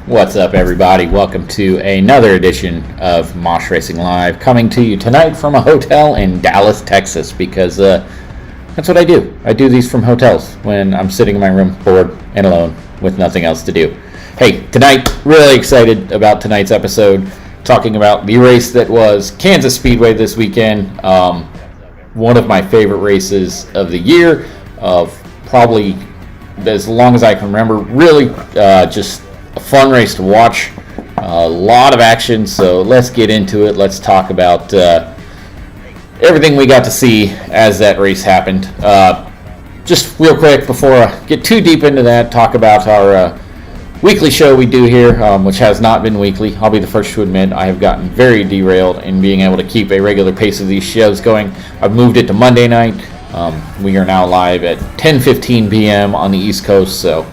What's up, everybody? Welcome to another edition of Mosh Racing Live, coming to you tonight from a hotel in Dallas, Texas, because that's what I do. I do these from hotels when I'm sitting in my room, bored and alone, with nothing else to do. Hey, tonight, really excited about tonight's episode, talking about the race that was Kansas Speedway this weekend. One of my favorite races of the year, of probably as long as I can remember. Really, just a fun race to watch, a lot of action, so let's get into it. Let's talk about everything we got to see as that race happened. Just real quick before I get too deep into that, talk about our weekly show we do here, which has not been weekly. I'll be the first to admit I have gotten very derailed in being able to keep a regular pace of these shows going. I've moved it to Monday night. We are now live at 10:15 p.m. on the East Coast, so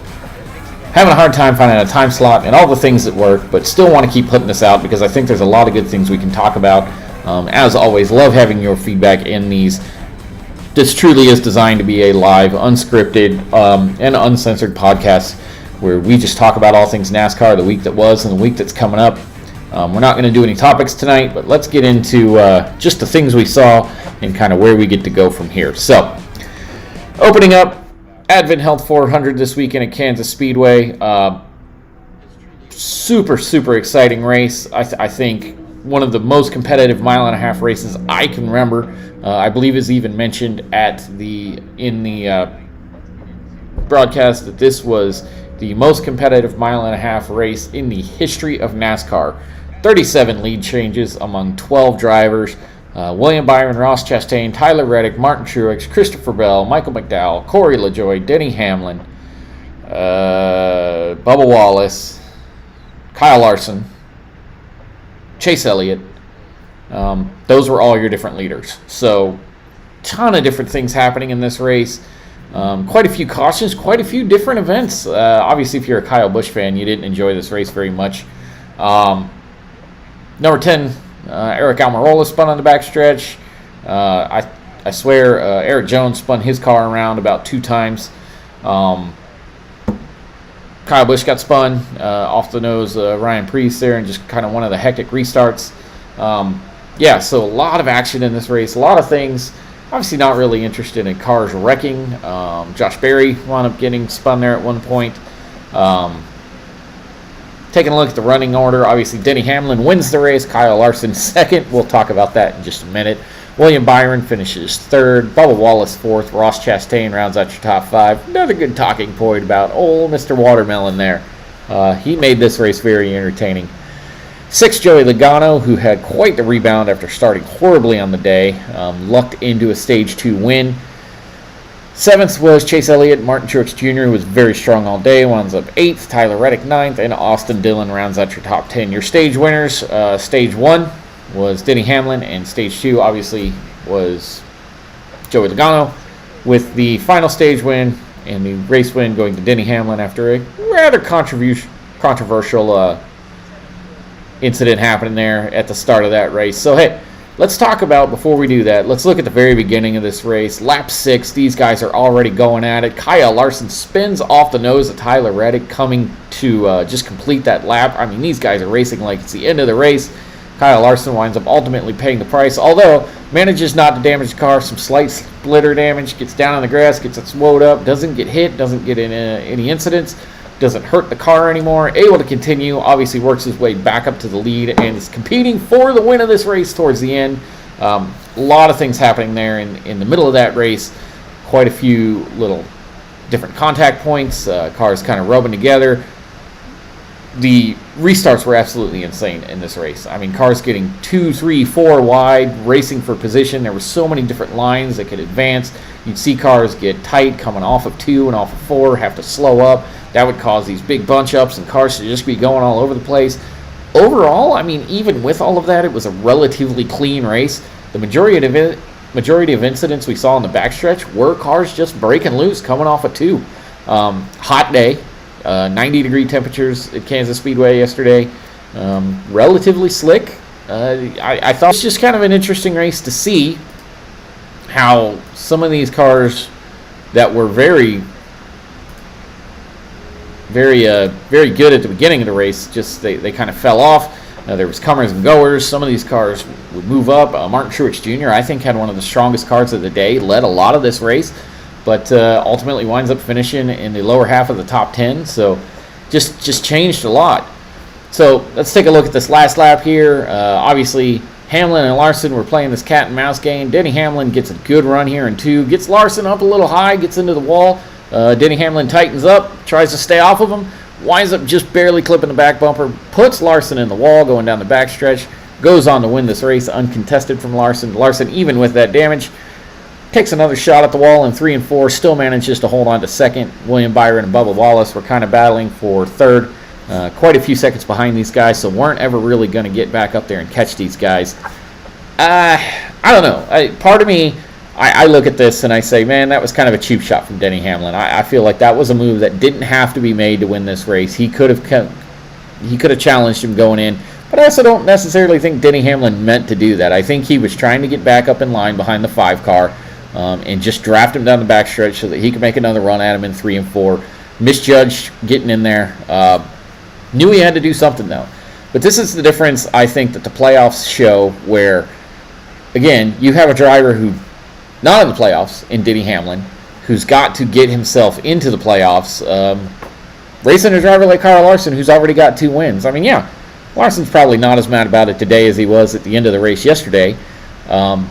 having a hard time finding a time slot and all the things that work, but still want to keep putting this out because I think there's a lot of good things we can talk about. As always, love having your feedback in these. This truly is designed to be a live, unscripted, and uncensored podcast where we just talk about all things NASCAR, the week that was and the week that's coming up. We're not going to do any topics tonight, but let's get into just the things we saw and kind of where we get to go from here. So, opening up, Advent Health 400 this weekend at Kansas Speedway. Super exciting race. I think one of the most competitive mile-and-a-half races I can remember. I believe is even mentioned in the broadcast that this was the most competitive mile-and-a-half race in the history of NASCAR. 37 lead changes among 12 drivers. William Byron, Ross Chastain, Tyler Reddick, Martin Truex, Christopher Bell, Michael McDowell, Corey LaJoie, Denny Hamlin, Bubba Wallace, Kyle Larson, Chase Elliott. Those were all your different leaders. So, ton of different things happening in this race. Quite a few cautions, quite a few different events. Obviously, if you're a Kyle Busch fan, you didn't enjoy this race very much. Number 10, Eric Almirola spun on the backstretch. I swear Eric Jones spun his car around about 2 times. Kyle Busch got spun off the nose Ryan Preece there and just kind of one of the hectic restarts. So a lot of action in this race, a lot of things. Obviously not really interested in cars wrecking. Josh Berry wound up getting spun there at one point. Taking a look at the running order, obviously Denny Hamlin wins the race, Kyle Larson second. We'll talk about that in just a minute. William Byron finishes third, Bubba Wallace fourth, Ross Chastain rounds out your top 5. Another good talking point about old Mr. Watermelon there. He made this race very entertaining. 6th, Joey Logano, who had quite the rebound after starting horribly on the day, lucked into a Stage 2 win. 7th was Chase Elliott. Martin Truex Jr., who was very strong all day, winds up 8th. Tyler Reddick 9th, and Austin Dillon rounds out your top 10. Your stage winners, Stage 1 was Denny Hamlin, and Stage 2 obviously was Joey Logano, with the final stage win and the race win going to Denny Hamlin after a rather controversial incident happening there at the start of that race. So, hey, let's talk about, before we do that, let's look at the very beginning of this race. Lap 6, these guys are already going at it. Kyle Larson spins off the nose of Tyler Reddick, coming to just complete that lap. I mean, these guys are racing like it's the end of the race. Kyle Larson winds up ultimately paying the price, although manages not to damage the car. Some slight splitter damage, gets down on the grass, gets it slowed up, doesn't get hit, doesn't get in any incidents, doesn't hurt the car anymore, able to continue, obviously works his way back up to the lead and is competing for the win of this race towards the end. A lot of things happening there in the middle of that race. Quite a few little different contact points, cars kind of rubbing together. The restarts were absolutely insane in this race. I mean, cars getting 2, 3, 4 wide, racing for position. There were so many different lines that could advance. You'd see cars get tight coming off of 2 and off of 4, have to slow up. That would cause these big bunch-ups and cars to just be going all over the place. Overall, I mean, even with all of that, it was a relatively clean race. The majority of incidents we saw in the backstretch were cars just breaking loose coming off of 2. Hot day. 90-degree temperatures at Kansas Speedway yesterday. Relatively slick. I thought it was just kind of an interesting race to see how some of these cars that were very very good at the beginning of the race. Just they kind of fell off. There was comers and goers. Some of these cars would move up. Martin Truex Jr., I think, had one of the strongest cars of the day, led a lot of this race, but ultimately winds up finishing in the lower half of the top 10. So just changed a lot. So let's take a look at this last lap here. Obviously, Hamlin and Larson were playing this cat and mouse game. Denny Hamlin gets a good run here in 2, gets Larson up a little high, gets into the wall. Denny Hamlin tightens up, tries to stay off of him, winds up just barely clipping the back bumper, puts Larson in the wall going down the backstretch, goes on to win this race uncontested from Larson. Larson, even with that damage, takes another shot at the wall in 3 and 4, still manages to hold on to second. William Byron and Bubba Wallace were kind of battling for third, quite a few seconds behind these guys, so weren't ever really going to get back up there and catch these guys. I don't know. Part of me, I look at this and I say, man, that was kind of a cheap shot from Denny Hamlin. I feel like that was a move that didn't have to be made to win this race. He could have challenged him going in, but I also don't necessarily think Denny Hamlin meant to do that. I think he was trying to get back up in line behind the 5 car and just draft him down the backstretch so that he could make another run at him in 3 and 4. Misjudged getting in there. Knew he had to do something, though. But this is the difference, I think, that the playoffs show where, again, you have a driver who, not in the playoffs, in Denny Hamlin, who's got to get himself into the playoffs, racing a driver like Kyle Larson, who's already got 2 wins. I mean, yeah, Larson's probably not as mad about it today as he was at the end of the race yesterday. But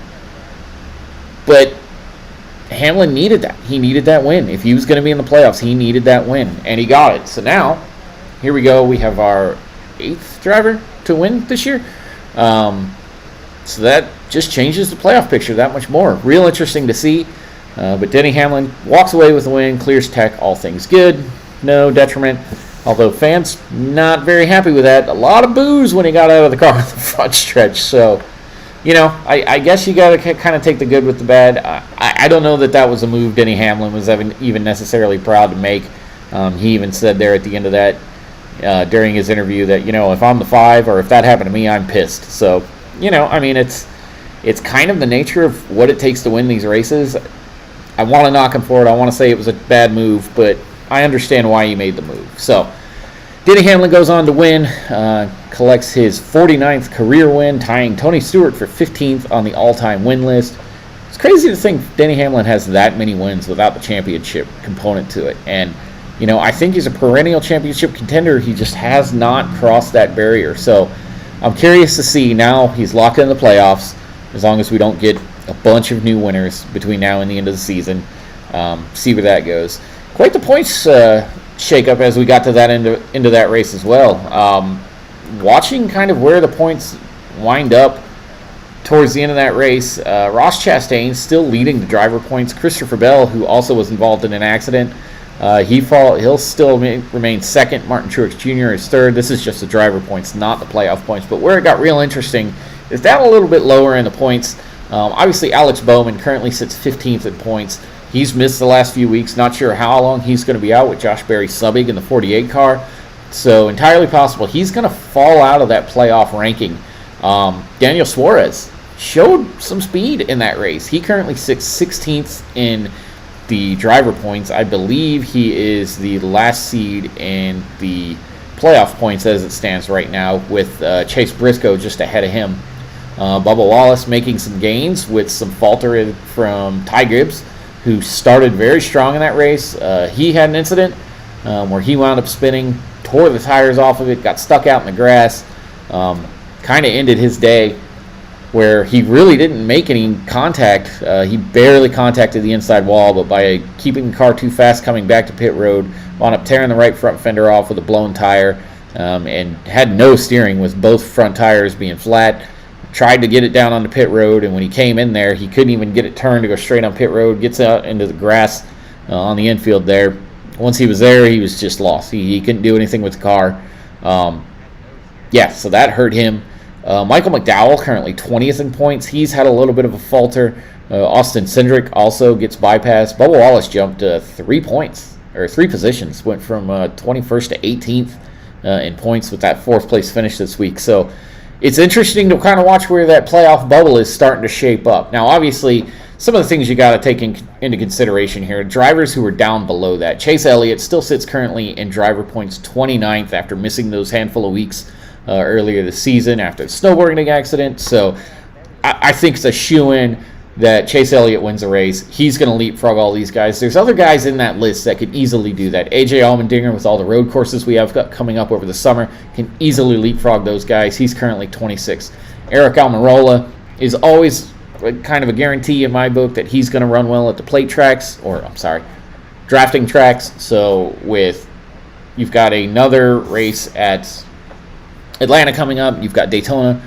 Hamlin needed that. He needed that win. If he was going to be in the playoffs, he needed that win, and he got it. So now, here we go. We have our 8th driver to win this year. So that just changes the playoff picture that much more. Real interesting to see. But Denny Hamlin walks away with the win, clears tech, all things good. No detriment. Although fans not very happy with that. A lot of boos when he got out of the car in the front stretch. So, I guess you got to kind of take the good with the bad. I don't know that was a move Denny Hamlin was even necessarily proud to make. He even said there at the end of that, during his interview, that, if I'm the 5 or if that happened to me, I'm pissed. So, it's kind of the nature of what it takes to win these races. I want to knock him for it. I want to say it was a bad move, but I understand why he made the move. So, Denny Hamlin goes on to win, collects his 49th career win, tying Tony Stewart for 15th on the all-time win list. It's crazy to think Denny Hamlin has that many wins without the championship component to it. And, I think he's a perennial championship contender. He just has not crossed that barrier. So, I'm curious to see now he's locked in the playoffs, as long as we don't get a bunch of new winners between now and the end of the season. See where that goes. Quite the points shake-up as we got to that into that race as well. Watching kind of where the points wind up towards the end of that race, Ross Chastain still leading the driver points. Christopher Bell, who also was involved in an accident, he'll still remain second. Martin Truex Jr. is third. This is just the driver points, not the playoff points. But where it got real interesting is down a little bit lower in the points. Obviously, Alex Bowman currently sits 15th in points. He's missed the last few weeks. Not sure how long he's going to be out with Josh Berry subbing in the 48 car. So entirely possible he's going to fall out of that playoff ranking. Daniel Suarez showed some speed in that race. He currently sits 16th in the driver points. I believe he is the last seed in the playoff points as it stands right now, with Chase Briscoe just ahead of him. Bubba Wallace making some gains with some faltering from Ty Gibbs, who started very strong in that race. He had an incident where he wound up spinning, tore the tires off of it, got stuck out in the grass, kind of ended his day, where he really didn't make any contact. He barely contacted the inside wall, but by keeping the car too fast coming back to pit road, wound up tearing the right front fender off with a blown tire, and had no steering with both front tires being flat. Tried to get it down on the pit road, and when he came in there, he couldn't even get it turned to go straight on pit road. Gets out into the grass on the infield there. Once he was there, he was just lost. He couldn't do anything with the car. So that hurt him. Michael McDowell, currently 20th in points. He's had a little bit of a falter. Austin Cindric also gets bypassed. Bubba Wallace jumped 3 points, or 3 positions. Went from 21st to 18th in points with that 4th place finish this week. So it's interesting to kind of watch where that playoff bubble is starting to shape up. Now, obviously, some of the things you got to take into consideration here. Drivers who are down below that. Chase Elliott still sits currently in driver points 29th after missing those handful of weeks earlier this season after the snowboarding accident. So I think it's a shoo-in that Chase Elliott wins the race. He's going to leapfrog all these guys. There's other guys in that list that could easily do that. AJ Allmendinger, with all the road courses we have coming up over the summer, can easily leapfrog those guys. He's currently 26th. Eric Almirola is always kind of a guarantee in my book that he's going to run well at the plate tracks, drafting tracks. So you've got another race at Atlanta coming up. You've got Daytona.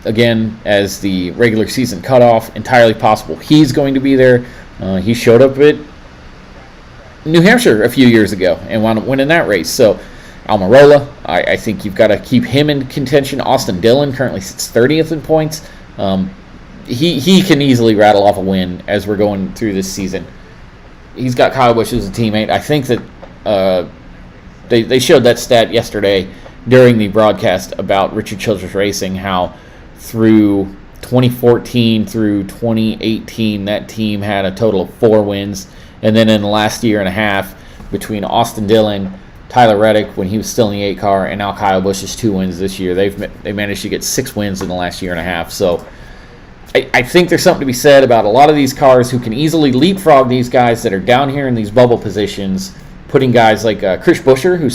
Again, as the regular season cutoff, entirely possible he's going to be there. He showed up at New Hampshire a few years ago and wound up winning that race. So Almirola, I think you've got to keep him in contention. Austin Dillon currently sits 30th in points. He can easily rattle off a win as we're going through this season. He's got Kyle Busch as a teammate. I think that they showed that stat yesterday during the broadcast about Richard Childress Racing, how through 2014 through 2018, that team had a total of 4 wins. And then in the last year and a half, between Austin Dillon, Tyler Reddick, when he was still in the 8 car, and now Kyle Busch's 2 wins this year, they managed to get 6 wins in the last year and a half. So I think there's something to be said about a lot of these cars who can easily leapfrog these guys that are down here in these bubble positions, putting guys like Chris Buescher, who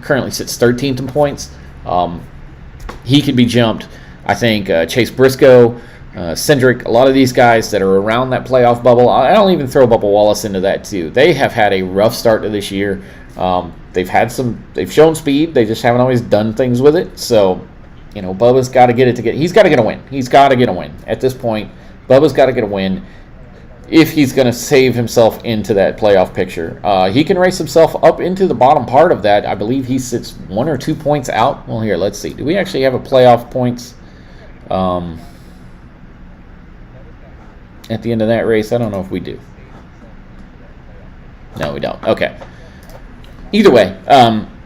currently sits 13th in points. He could be jumped. I think Chase Briscoe, Cindric, a lot of these guys that are around that playoff bubble. I don't even throw Bubba Wallace into that too. They have had a rough start to this year. They've shown speed. They just haven't always done things with it. So, Bubba's got to get it together. He's got to get a win. He's got to get a win. At this point, Bubba's got to get a win if he's going to save himself into that playoff picture. He can race himself up into the bottom part of that. I believe he sits 1 or 2 points out. Well, here, let's see. Do we actually have a playoff points at the end of that race? I don't know if we do. No, we don't. Okay. Either way,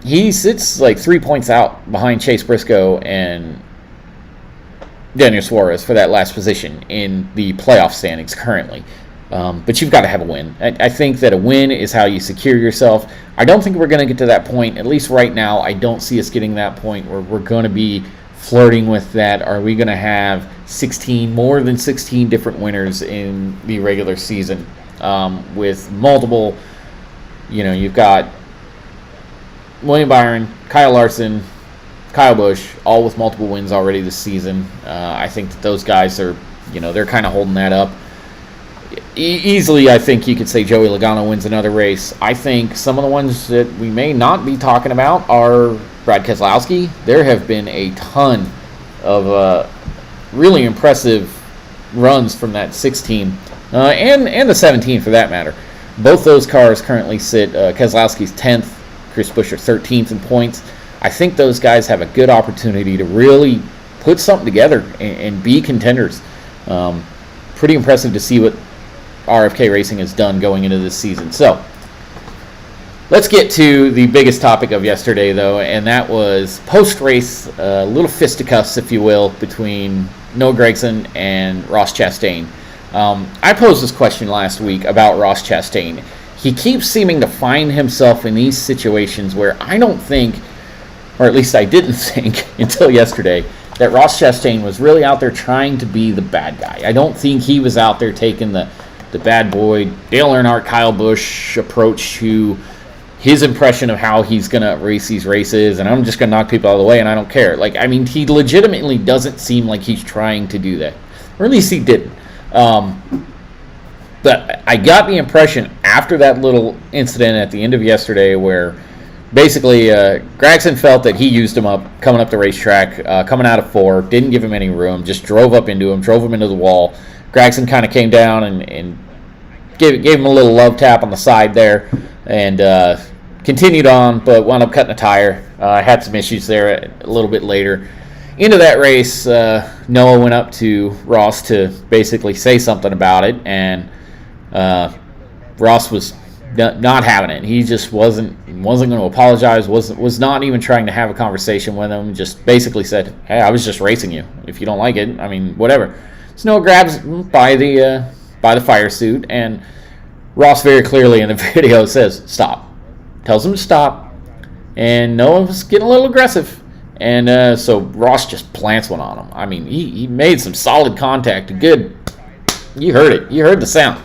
he sits like 3 points out behind Chase Briscoe and Daniel Suarez for that last position in the playoff standings currently. But you've got to have a win. I think that a win is how you secure yourself. I don't think we're going to get to that point. At least right now, I don't see us getting that point where we're going to be flirting with that. Are we going to have more than 16 different winners in the regular season with multiple, you've got William Byron, Kyle Larson, Kyle Busch, all with multiple wins already this season. I think that those guys are, they're kind of holding that up. Easily, I think you could say Joey Logano wins another race. I think some of the ones that we may not be talking about are Brad Keselowski. There have been a ton of really impressive runs from that 16 and the 17 for that matter. Both those cars currently sit Keselowski's 10th, Chris Buescher 13th in points. I think those guys have a good opportunity to really put something together and be contenders. Pretty impressive to see what RFK Racing has done going into this season. So let's get to the biggest topic of yesterday, though, and that was post-race, a little fisticuffs, if you will, between Noah Gragson and Ross Chastain. I posed this question last week about Ross Chastain. He keeps seeming to find himself in these situations where I don't think, or at least I didn't think until yesterday, that Ross Chastain was really out there trying to be the bad guy. I don't think he was out there taking the bad boy, Dale Earnhardt, Kyle Busch approach to his impression of how he's going to race these races, and I'm just going to knock people out of the way, and I don't care. He legitimately doesn't seem like he's trying to do that. Or at least he didn't. But I got the impression after that little incident at the end of yesterday where basically Gragson felt that he used him up coming up the racetrack, coming out of 4, didn't give him any room, just drove up into him, drove him into the wall. Gragson kind of came down and gave him a little love tap on the side there and continued on, but wound up cutting a tire. Had some issues there a little bit later. Into that race, Noah went up to Ross to basically say something about it, and Ross was not having it. He just wasn't going to apologize, was not even trying to have a conversation with him, just basically said, hey, I was just racing you. If you don't like it, whatever. Snow grabs by the fire suit, and Ross very clearly in the video says, stop. Tells him to stop, and Noah's getting a little aggressive. And so Ross just plants one on him. I mean, he made some solid contact. Good. You heard it. You heard the sound.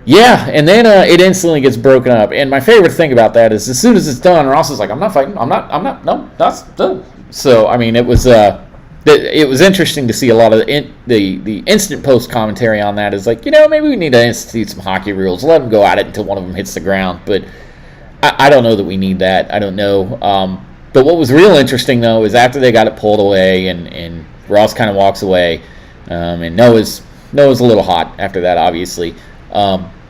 Yeah, and then it instantly gets broken up. And my favorite thing about that is as soon as it's done, Ross is like, I'm not fighting. No, that's done. So, I mean, it was interesting to see a lot of the instant post commentary on that is like, maybe we need to institute some hockey rules. Let them go at it until one of them hits the ground. But I don't know that we need that. I don't know. But what was real interesting, though, is after they got it pulled away and Ross kind of walks away, and Noah's a little hot after that, obviously.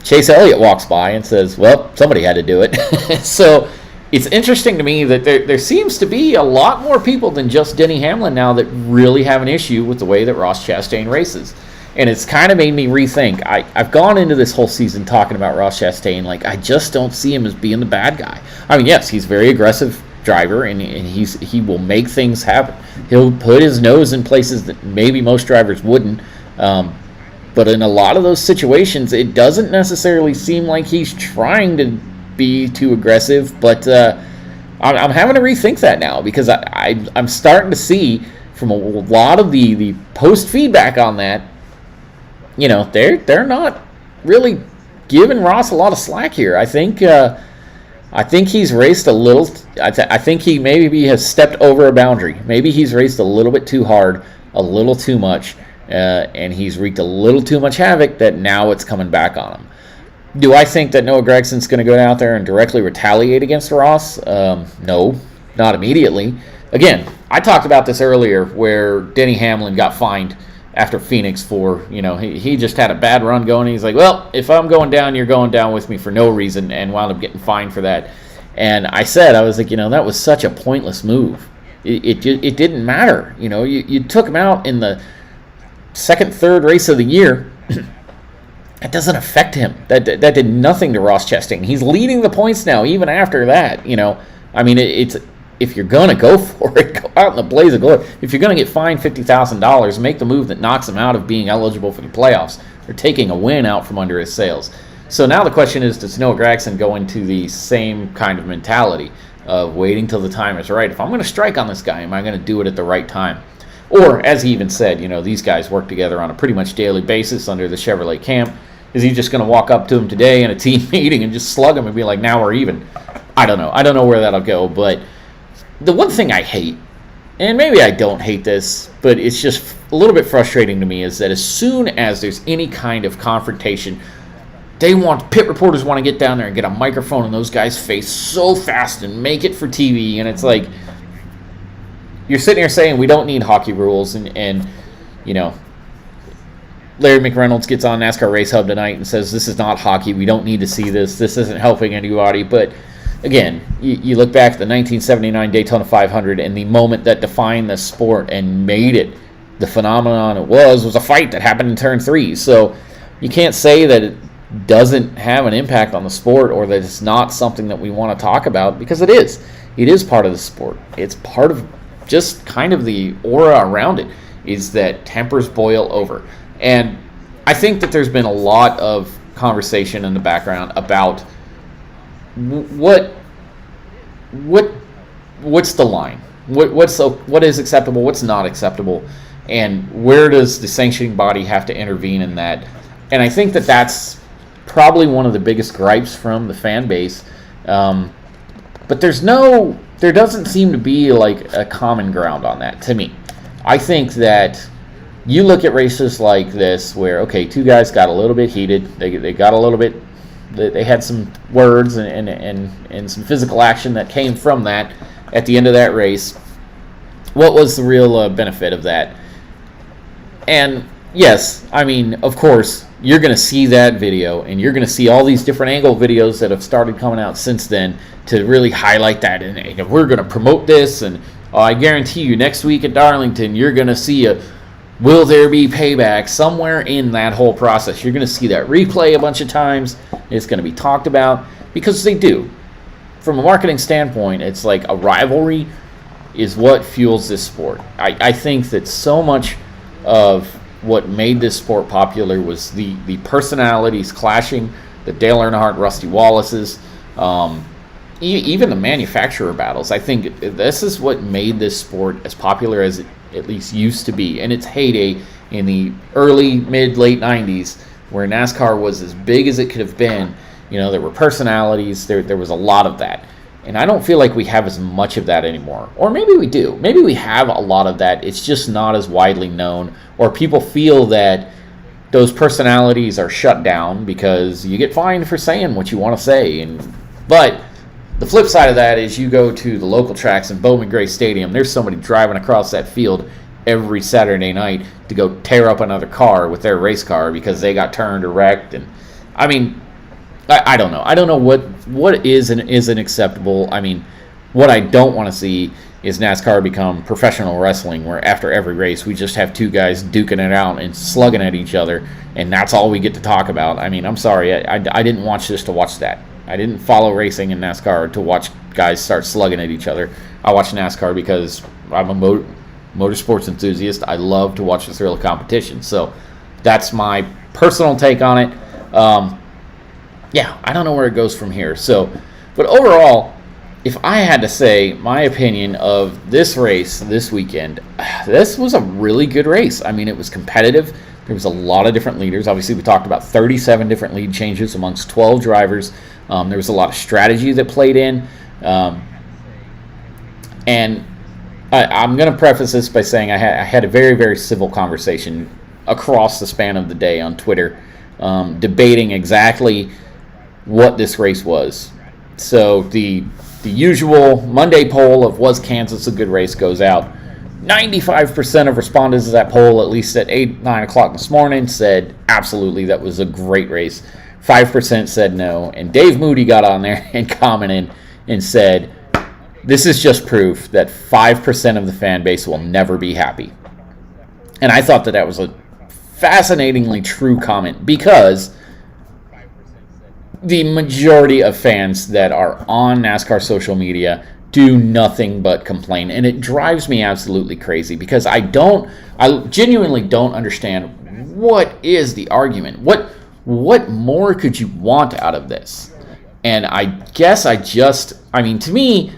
Chase Elliott walks by and says, well, somebody had to do it. So it's interesting to me that there seems to be a lot more people than just Denny Hamlin now that really have an issue with the way that Ross Chastain races. And it's kind of made me rethink. I've gone into this whole season talking about Ross Chastain. Like, I just don't see him as being the bad guy. I mean, yes, he's a very aggressive driver, and he will make things happen. He'll put his nose in places that maybe most drivers wouldn't. But in a lot of those situations, it doesn't necessarily seem like he's trying to be too aggressive. But I'm having to rethink that now because I'm starting to see from a lot of the post feedback on that, they're not really giving Ross a lot of slack here. I think he's raced a little. I think he maybe has stepped over a boundary. Maybe he's raced a little bit too hard, a little too much. And he's wreaked a little too much havoc that now it's coming back on him. Do I think that Noah Gregson's going to go out there and directly retaliate against Ross? No, not immediately. Again, I talked about this earlier where Denny Hamlin got fined after Phoenix for, he just had a bad run going. He's like, well, if I'm going down, you're going down with me for no reason, and wound up getting fined for that. And I was like, that was such a pointless move. It didn't matter. You took him out in the second, third race of the year. That doesn't affect him. That did nothing to Ross Chastain. He's leading the points now, even after that. I mean, it's if you're gonna go for it, go out in the blaze of glory. If you're gonna get fined $50,000, make the move that knocks him out of being eligible for the playoffs or taking a win out from under his sails. So now the question is, does Noah Gragson go into the same kind of mentality of waiting till the time is right? If I'm going to strike on this guy, am I going to do it at the right time? Or, as he even said, these guys work together on a pretty much daily basis under the Chevrolet camp. Is he just going to walk up to him today in a team meeting and just slug him and be like, now we're even? I don't know. I don't know where that'll go. But the one thing I hate, and maybe I don't hate this, but it's just a little bit frustrating to me, is that as soon as there's any kind of confrontation, pit reporters want to get down there and get a microphone in those guys' face so fast and make it for TV. And it's like, you're sitting here saying we don't need hockey rules, and Larry McReynolds gets on NASCAR Race Hub tonight and says this is not hockey. We don't need to see this. This isn't helping anybody. But again, you look back at the 1979 Daytona 500 and the moment that defined the sport and made it the phenomenon it was a fight that happened in turn 3. So you can't say that it doesn't have an impact on the sport or that it's not something that we want to talk about, because it is. It is part of the sport. It's part of just kind of the aura around it, is that tempers boil over. And I think that there's been a lot of conversation in the background about what's the line, what is acceptable, what's not acceptable, and where does the sanctioning body have to intervene in that. And I think that that's probably one of the biggest gripes from the fan base. But there doesn't seem to be like a common ground on that to me. I think that you look at races like this where, okay, two guys got a little bit heated. They got a little bit, they had some words and some physical action that came from that at the end of that race. What was the real benefit of that? And yes, I mean, of course, you're going to see that video, and you're going to see all these different angle videos that have started coming out since then to really highlight that. And we're going to promote this, and I guarantee you next week at Darlington, you're going to see will there be payback somewhere in that whole process. You're going to see that replay a bunch of times. It's going to be talked about because they do. From a marketing standpoint, it's like a rivalry is what fuels this sport. I think that so much of what made this sport popular was the personalities clashing, the Dale Earnhardt, Rusty Wallaces, even the manufacturer battles. I think this is what made this sport as popular as it at least used to be. And its heyday in the early, mid, late 90s, where NASCAR was as big as it could have been. You know, there were personalities, there was a lot of that. And I don't feel like we have as much of that anymore. Or maybe we do. Maybe we have a lot of that. It's just not as widely known. Or people feel that those personalities are shut down because you get fined for saying what you want to say. But the flip side of that is you go to the local tracks in Bowman Gray Stadium, there's somebody driving across that field every Saturday night to go tear up another car with their race car because they got turned or wrecked. And I mean, I don't know. I don't know what is and isn't acceptable. I mean, what I don't want to see is NASCAR become professional wrestling, where after every race we just have two guys duking it out and slugging at each other, and that's all we get to talk about. I mean, I'm sorry. I didn't watch this to watch that. I didn't follow racing in NASCAR to watch guys start slugging at each other. I watch NASCAR because I'm a motorsports enthusiast. I love to watch the thrill of competition. So that's my personal take on it. Yeah, I don't know where it goes from here. So, but overall, if I had to say my opinion of this race this weekend, this was a really good race. I mean, it was competitive. There was a lot of different leaders. Obviously, we talked about 37 different lead changes amongst 12 drivers. There was a lot of strategy that played in. And I'm going to preface this by saying I had a very, very civil conversation across the span of the day on Twitter, debating exactly what this race was. So the usual Monday poll of was Kansas a good race goes out. 95% of respondents to that poll, at least at 9 o'clock this morning, said absolutely that was a great race. 5% said no. And Dave Moody got on there and commented and said, this is just proof that 5% of the fan base will never be happy. And I thought that was a fascinatingly true comment, because the majority of fans that are on NASCAR social media do nothing but complain, and it drives me absolutely crazy, because I genuinely don't understand what is the argument. What more could you want out of this? And I guess to me,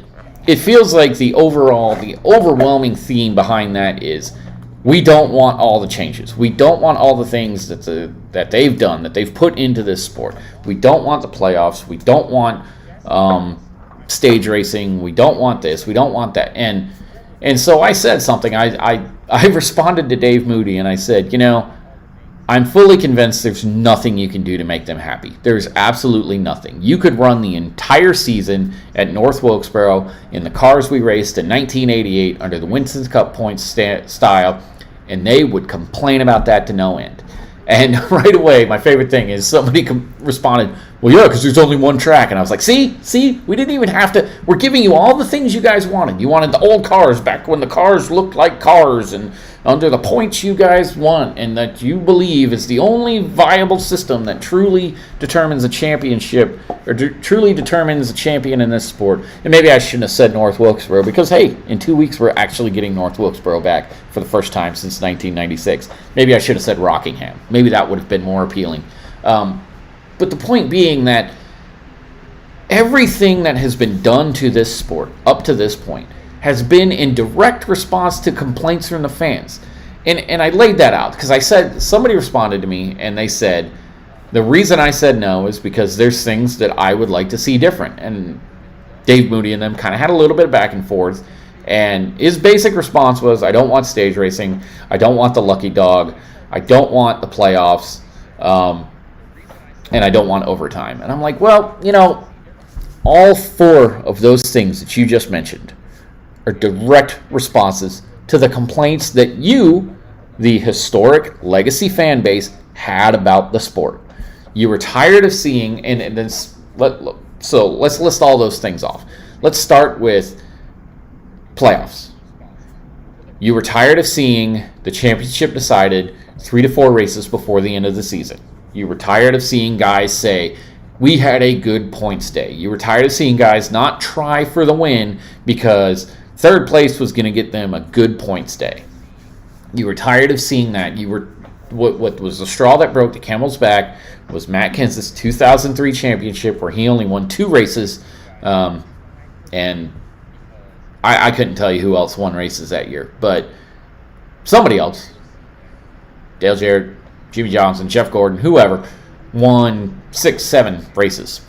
it feels like the overwhelming theme behind that is we don't want all the changes. We don't want all the things that they've done, that they've put into this sport. We don't want the playoffs. We don't want stage racing. We don't want this. We don't want that. And so I said something. I responded to Dave Moody, and I said, I'm fully convinced there's nothing you can do to make them happy. There's absolutely nothing. You could run the entire season at North Wilkesboro in the cars we raced in 1988 under the Winston Cup points style, and they would complain about that to no end. And right away, my favorite thing is somebody responded, well, yeah, because there's only one track. And I was like, see, we didn't even have to. We're giving you all the things you guys wanted. You wanted the old cars back when the cars looked like cars, and under the points you guys want, and that you believe is the only viable system that truly determines a championship, or truly determines a champion in this sport. And maybe I shouldn't have said North Wilkesboro, because, hey, in 2 weeks we're actually getting North Wilkesboro back for the first time since 1996. Maybe I should have said Rockingham. Maybe that would have been more appealing. But the point being that everything that has been done to this sport up to this point has been in direct response to complaints from the fans. And I laid that out because I said, somebody responded to me and they said, the reason I said no is because there's things that I would like to see different. And Dave Moody and them kind of had a little bit of back and forth. And his basic response was, I don't want stage racing. I don't want the lucky dog. I don't want the playoffs. And I don't want overtime. And I'm like, well, all four of those things that you just mentioned are direct responses to the complaints that you, the historic legacy fan base, had about the sport. You were tired of seeing, so let's list all those things off. Let's start with playoffs. You were tired of seeing the championship decided 3 to 4 races before the end of the season. You were tired of seeing guys say, we had a good points day. You were tired of seeing guys not try for the win because third place was going to get them a good points day. You were tired of seeing that. What was the straw that broke the camel's back was Matt Kenseth's 2003 championship, where he only won 2 races, and I couldn't tell you who else won races that year, but somebody else, Dale Jarrett, Jimmy Johnson, Jeff Gordon, whoever, won 6, 7 races.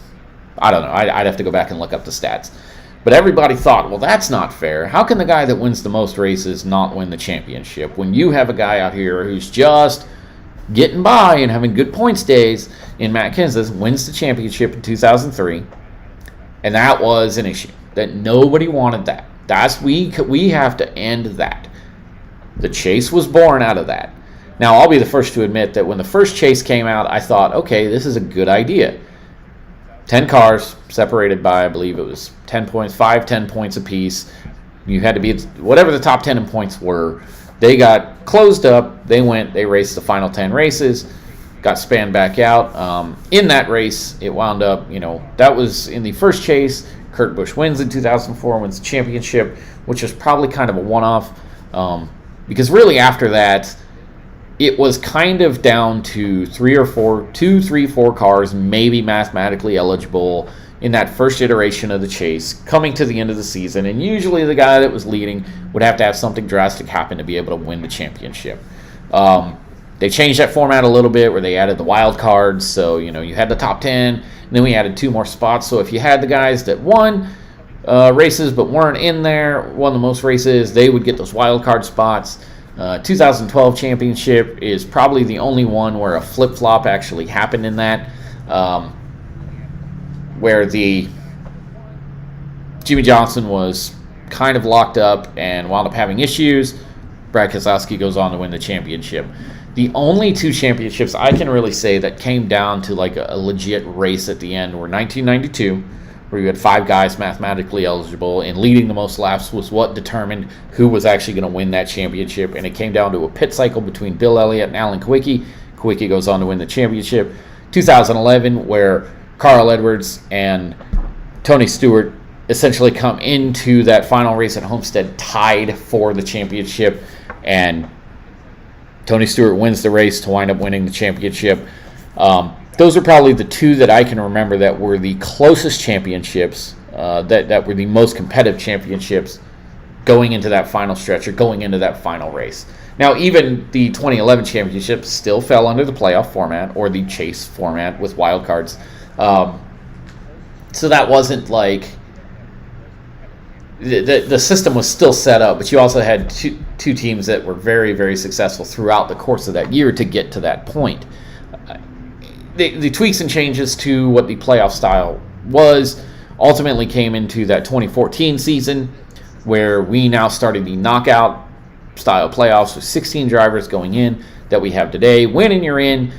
I don't know. I'd have to go back and look up the stats. But everybody thought, well, that's not fair. How can the guy that wins the most races not win the championship? When you have a guy out here who's just getting by and having good points days, in Matt Kenseth wins the championship in 2003, and that was an issue. That nobody wanted that. We have to end that. The chase was born out of that. Now, I'll be the first to admit that when the first chase came out, I thought, okay, this is a good idea. 10 cars separated by, I believe it was 10 points, 10 points apiece. You had to be, whatever the top 10 in points were, they got closed up. They raced the final 10 races, got spanned back out. In that race, it wound up, that was in the first chase. Kurt Busch wins in 2004, wins the championship, which was probably kind of a one-off. Because really after that, it was kind of down to 2, 3, 4 cars, maybe mathematically eligible in that first iteration of the chase, coming to the end of the season. And usually the guy that was leading would have to have something drastic happen to be able to win the championship. They changed that format a little bit where they added the wild cards. So, you had the top 10, and then we added 2 more spots. So if you had the guys that won races but weren't in there, won the most races, they would get those wild card spots. 2012 championship is probably the only one where a flip-flop actually happened in that, where the Jimmy Johnson was kind of locked up and wound up having issues. Brad Keselowski goes on to win the championship. The only 2 championships I can really say that came down to like a legit race at the end were 1992, where you had 5 guys mathematically eligible, and leading the most laps was what determined who was actually going to win that championship. And it came down to a pit cycle between Bill Elliott and Alan Kulwicki. Kulwicki goes on to win the championship. 2011, where Carl Edwards and Tony Stewart essentially come into that final race at Homestead tied for the championship, and Tony Stewart wins the race to wind up winning the championship. Those are probably the 2 that I can remember that were the closest championships, that were the most competitive championships going into that final stretch or going into that final race. Now, even the 2011 championship still fell under the playoff format or the chase format with wild cards. So that wasn't like the system was still set up, but you also had two teams that were very, very successful throughout the course of that year to get to that point. The tweaks and changes to what the playoff style was ultimately came into that 2014 season, where we now started the knockout style playoffs with 16 drivers going in that we have today. Win and you're in.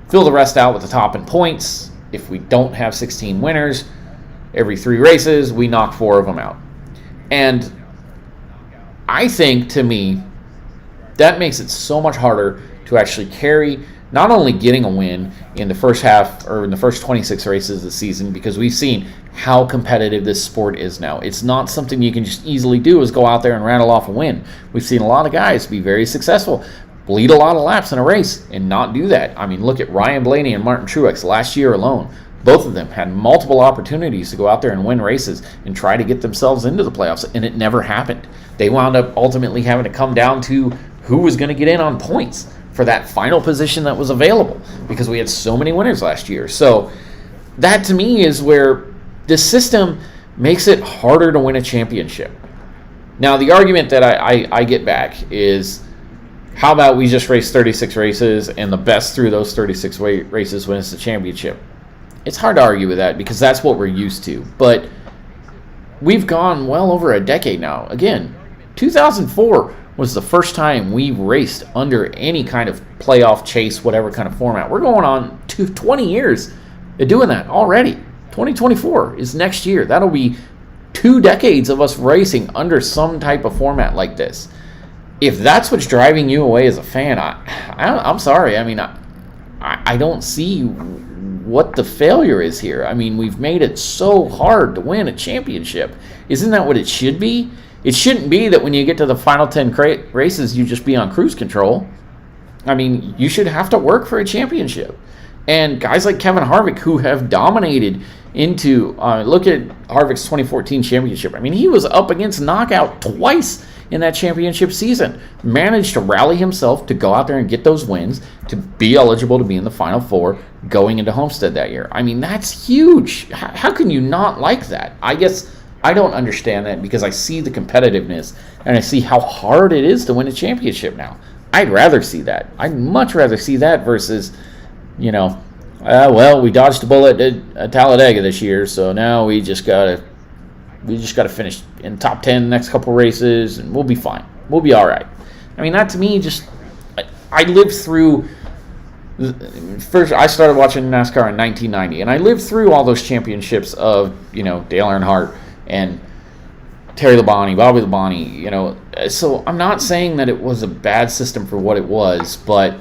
Fill the rest out with the top in points. If we don't have 16 winners, every 3 races, we knock 4 of them out. And I think, to me, that makes it so much harder to actually carry not only getting a win in the first half or in the first 26 races of the season, because we've seen how competitive this sport is now. It's not something you can just easily do is go out there and rattle off a win. We've seen a lot of guys be very successful, bleed a lot of laps in a race and not do that. I mean, look at Ryan Blaney and Martin Truex last year alone. Both of them had multiple opportunities to go out there and win races and try to get themselves into the playoffs, and it never happened. They wound up ultimately having to come down to who was going to get in on points for that final position that was available, because we had so many winners last year. So that, to me, is where this system makes it harder to win a championship. Now, the argument that I get back is, how about we just race 36 races and the best through those 36 races wins the championship? It's hard to argue with that because that's what we're used to. But we've gone well over a decade now. Again, 2004 was the first time we raced under any kind of playoff chase, whatever kind of format. We're going on to 20 years of doing that already. 2024 is next year. That'll be 2 decades of us racing under some type of format like this. If that's what's driving you away as a fan, I'm sorry. I mean, I don't see what the failure is here. I mean, we've made it so hard to win a championship. Isn't that what it should be? It shouldn't be that when you get to the final 10 races, you just be on cruise control. I mean, you should have to work for a championship. And guys like Kevin Harvick, who have dominated into, look at Harvick's 2014 championship. I mean, he was up against Knockout twice in that championship season. Managed to rally himself to go out there and get those wins, to be eligible to be in the Final Four going into Homestead that year. I mean, that's huge. How can you not like that? I guess I don't understand that, because I see the competitiveness and I see how hard it is to win a championship now. I'd rather see that. I'd much rather see that versus, well, we dodged a bullet at Talladega this year, so now we just gotta finish in top 10 the next couple races, and we'll be fine. We'll be all right. I mean, that to me just, I lived through. First, I started watching NASCAR in 1990, and I lived through all those championships of Dale Earnhardt and Terry Labonte, Bobby Labonte, So I'm not saying that it was a bad system for what it was, but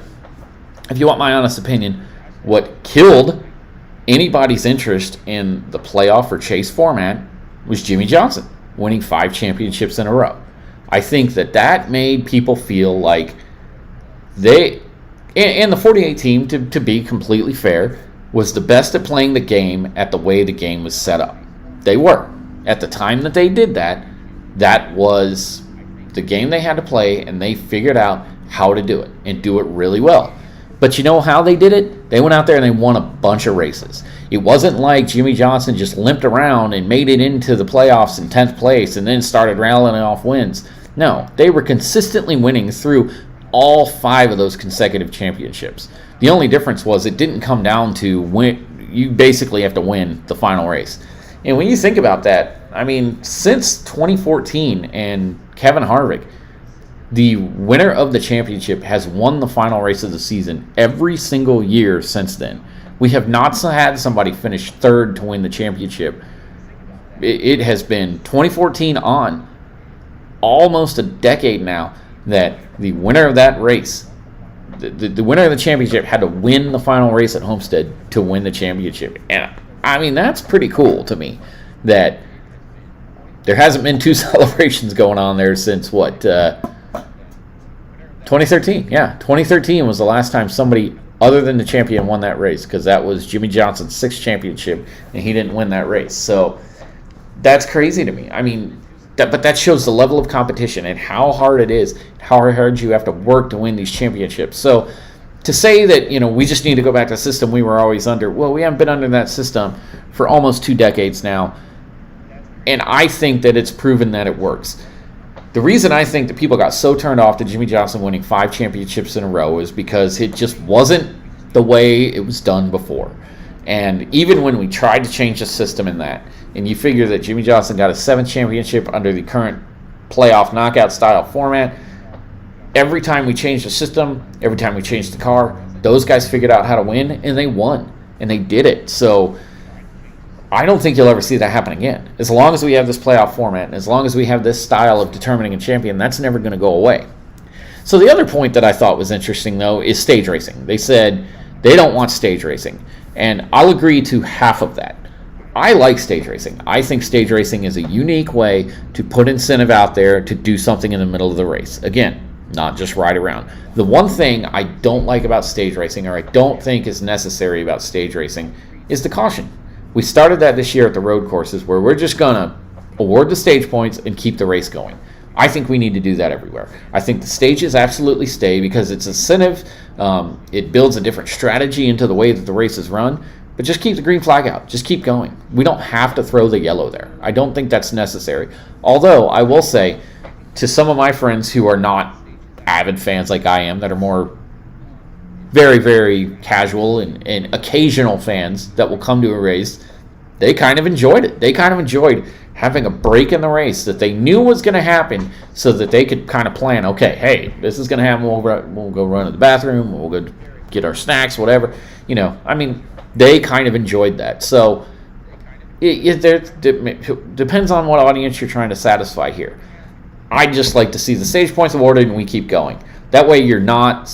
if you want my honest opinion, what killed anybody's interest in the playoff or chase format was Jimmie Johnson winning 5 championships in a row. I think that made people feel like they, and the 48 team, to be completely fair, was the best at playing the game at the way the game was set up. They were. At the time that they did that, that was the game they had to play, and they figured out how to do it and do it really well. But you know how they did it? They went out there and they won a bunch of races. It wasn't like Jimmie Johnson just limped around and made it into the playoffs in 10th place and then started rattling off wins. No, they were consistently winning through all 5 of those consecutive championships. The only difference was it didn't come down to win. You basically have to win the final race. And when you think about that, I mean, since 2014 and Kevin Harvick, the winner of the championship has won the final race of the season every single year since then. We have not had somebody finish 3rd to win the championship. It has been 2014 on, almost a decade now, that the winner of that race, the winner of the championship, had to win the final race at Homestead to win the championship. And I mean, that's pretty cool to me, that there hasn't been 2 celebrations going on there since 2013. Yeah, 2013 was the last time somebody other than the champion won that race, because that was Jimmie Johnson's 6th championship, and he didn't win that race. So that's crazy to me. I mean, but that shows the level of competition and how hard it is, how hard you have to work to win these championships. So to say that, we just need to go back to the system we were always under, well, we haven't been under that system for almost 2 decades now, and I think that it's proven that it works. The reason I think that people got so turned off to Jimmie Johnson winning 5 championships in a row is because it just wasn't the way it was done before. And even when we tried to change the system in that, and you figure that Jimmie Johnson got a 7th championship under the current playoff knockout style format, every time we changed the system, every time we changed the car, those guys figured out how to win, and they won, and they did it. So I don't think you'll ever see that happen again. As long as we have this playoff format, and as long as we have this style of determining a champion, that's never going to go away. So the other point that I thought was interesting, though, is stage racing. They said they don't want stage racing, and I'll agree to half of that. I like stage racing. I think stage racing is a unique way to put incentive out there to do something in the middle of the race. Again, not just ride around. The one thing I don't like about stage racing, or I don't think is necessary about stage racing, is the caution. We started that this year at the road courses, where we're just going to award the stage points and keep the race going. I think we need to do that everywhere. I think the stages absolutely stay because it's incentive. It builds a different strategy into the way that the race is run. But just keep the green flag out. Just keep going. We don't have to throw the yellow there. I don't think that's necessary. Although, I will say, to some of my friends who are not avid fans like I am, that are more very, very casual and occasional fans that will come to a race, they kind of enjoyed it. They kind of enjoyed having a break in the race that they knew was going to happen, so that they could kind of plan, okay, hey, this is going to happen. We'll go run to the bathroom. We'll go get our snacks, whatever. They kind of enjoyed that. So it depends on what audience you're trying to satisfy here. I'd just like to see the stage points awarded and we keep going. That way you're not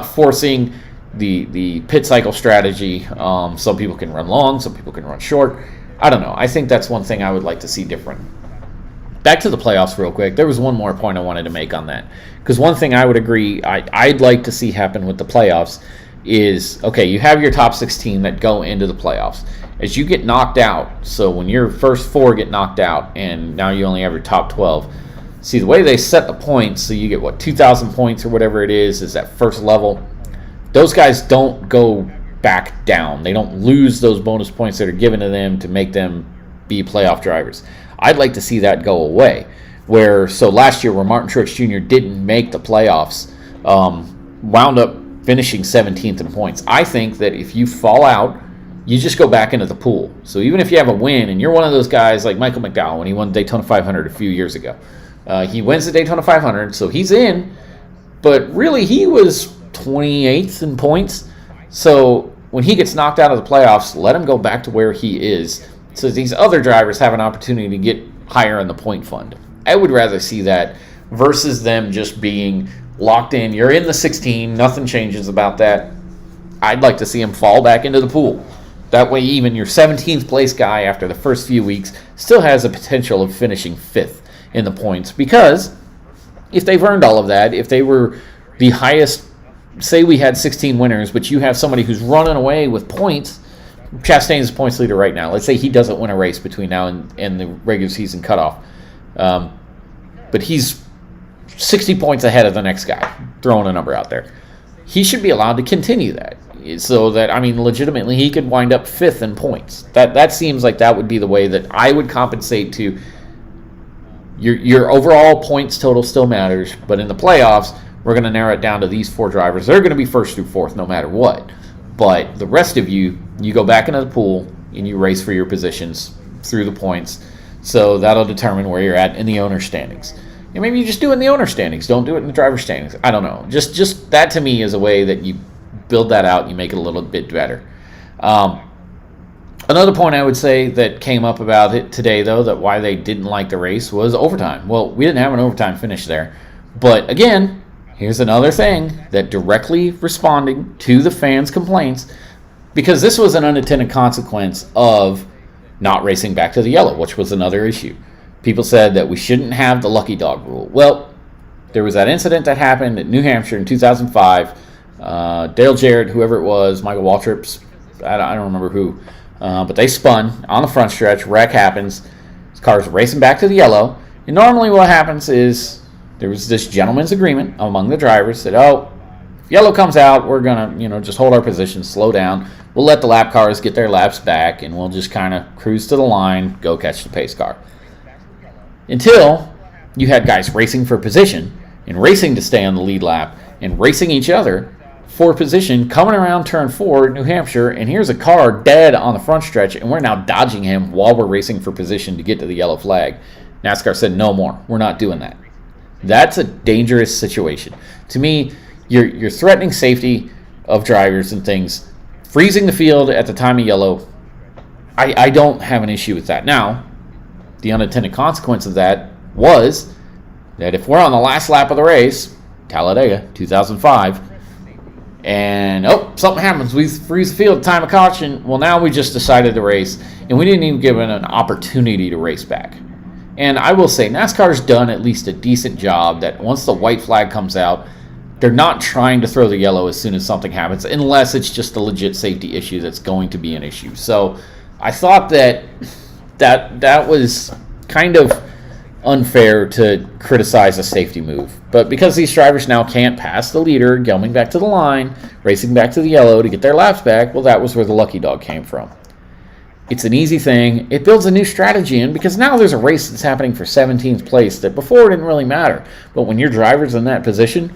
forcing the pit cycle strategy. Some people can run long, some people can run short. I don't know. I think that's one thing I would like to see different. back to the playoffs real quick. There was one more point I wanted to make on that. Because one thing I would agree I'd like to see happen with the playoffs is, okay, you have your top 16 that go into the playoffs. As you get knocked out, so when your first 4 get knocked out and now you only have your top 12, see, the way they set the points, so you get, 2,000 points or whatever it is that first level. Those guys don't go back down. They don't lose those bonus points that are given to them to make them be playoff drivers. I'd like to see that go away. So last year where Martin Truex Jr. didn't make the playoffs, wound up finishing 17th in points. I think that if you fall out, you just go back into the pool. So even if you have a win and you're one of those guys like Michael McDowell when he won Daytona 500 a few years ago, he wins the Daytona 500, so he's in, but really he was 28th in points. So when he gets knocked out of the playoffs, let him go back to where he is so these other drivers have an opportunity to get higher in the point fund. I would rather see that versus them just being locked in. You're in the 16, nothing changes about that. I'd like to see him fall back into the pool. That way even your 17th place guy after the first few weeks still has a potential of finishing 5th in the points, because if they've earned all of that, if they were the highest, say we had 16 winners, but you have somebody who's running away with points. Chastain's the points leader right now. Let's say he doesn't win a race between now and the regular season cutoff. But he's 60 points ahead of the next guy, throwing a number out there. He should be allowed to continue that. So that, legitimately, he could wind up 5th in points. That seems like that would be the way that I would compensate to your overall points total still matters, but in the playoffs, we're going to narrow it down to these 4 drivers. They're going to be 1st through 4th no matter what. But the rest of you go back into the pool and you race for your positions through the points. So that'll determine where you're at in the owner standings. And maybe you just do it in the owner standings. Don't do it in the driver standings. I don't know. Just that to me is a way that you build that out and you make it a little bit better. Another point I would say that came up about it today, though, that why they didn't like the race was overtime. Well, we didn't have an overtime finish there. But again, here's another thing that directly responding to the fans' complaints, because this was an unintended consequence of not racing back to the yellow, which was another issue. People said that we shouldn't have the lucky dog rule. Well, there was that incident that happened at New Hampshire in 2005. Dale Jarrett, whoever it was, Michael Waltrip's, I don't remember who, but they spun on the front stretch. Wreck happens. Cars racing back to the yellow. And normally what happens is there was this gentleman's agreement among the drivers that, if yellow comes out, we're going to, just hold our position, slow down. We'll let the lap cars get their laps back, and we'll just kind of cruise to the line, go catch the pace car. Until you had guys racing for position and racing to stay on the lead lap and racing each other for position, coming around turn 4 in New Hampshire, and here's a car dead on the front stretch, and we're now dodging him while we're racing for position to get to the yellow flag. NASCAR said, no more. We're not doing that. That's a dangerous situation. To me, you're threatening safety of drivers and things. Freezing the field at the time of yellow, I don't have an issue with that. Now, the unintended consequence of that was that if we're on the last lap of the race, Talladega, 2005, and something happens, we freeze the field at time of caution, well, now we just decided to race, and we didn't even give it an opportunity to race back. And I will say, NASCAR's done at least a decent job that once the white flag comes out, they're not trying to throw the yellow as soon as something happens, unless it's just a legit safety issue that's going to be an issue. So I thought that was kind of unfair to criticize a safety move. But because these drivers now can't pass the leader, going back to the line, racing back to the yellow to get their laps back, well, that was where the lucky dog came from. It's an easy thing. It builds a new strategy in, because now there's a race that's happening for 17th place that before didn't really matter. But when your driver's in that position,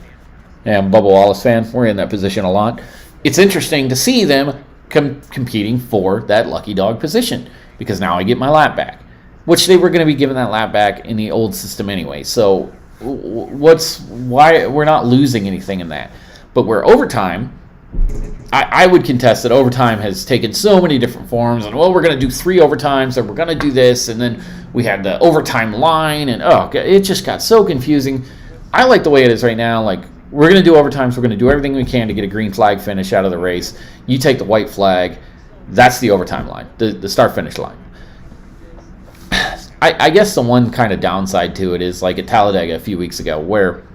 and I'm a Bubba Wallace fan, we're in that position a lot, it's interesting to see them competing for that lucky dog position, because now I get my lap back, which they were going to be given that lap back in the old system anyway. So why we're not losing anything in that. But where overtime, I would contest that overtime has taken so many different forms, and we're going to do 3 overtimes, and we're going to do this, and then we had the overtime line, and it just got so confusing. I like the way it is right now. Like, we're going to do overtimes, we're going to do everything we can to get a green flag finish out of the race. You take the white flag, that's the overtime line, the start-finish line. I guess the one kind of downside to it is like at Talladega a few weeks ago, where